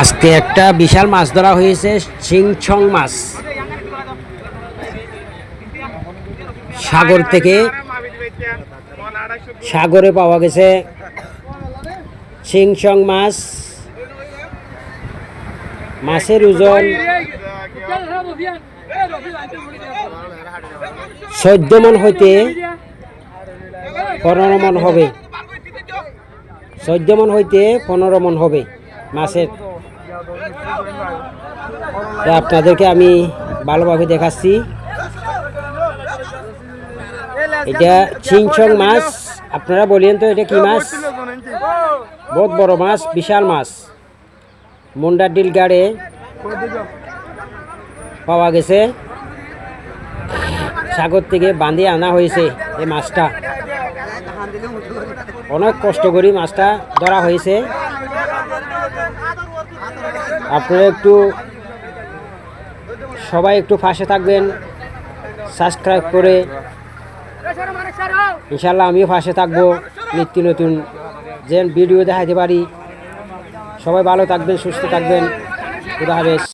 আজকে একটা বিশাল মাছ ধরা হয়েছে, চিংচং মাছ। সাগর থেকে সাগরে পাওয়া গেছে চিংচং মাছ। মাছের ওজন 14 মণ হইতে 15 মণ হবে। 14 মণ হইতে 15 মণ হবে মাছের। আপনাদেরকে আমি ভালোভাবে দেখাচ্ছি। এটা চিংচং মাছ। আপনারা বলেন তো এটা কি মাছ? বহুত বড় মাছ, বিশাল মাছ। মুন্ডার ডিল গাড়ে পাওয়া গেছে। সাগর থেকে বাঁধিয়ে আনা হয়েছে এই মাছটা। অনেক কষ্ট করে মাছটা ধরা হয়েছে। আপনারা সবাই একটু পাশে থাকবেন, সাবস্ক্রাইব করে। ইনশাল্লাহ আমিও পাশে থাকবো, নিত্য নতুন যে ভিডিও দেখাতে পারি। সবাই ভালো থাকবেন, সুস্থ থাকবেন। খুদা হাফেজ।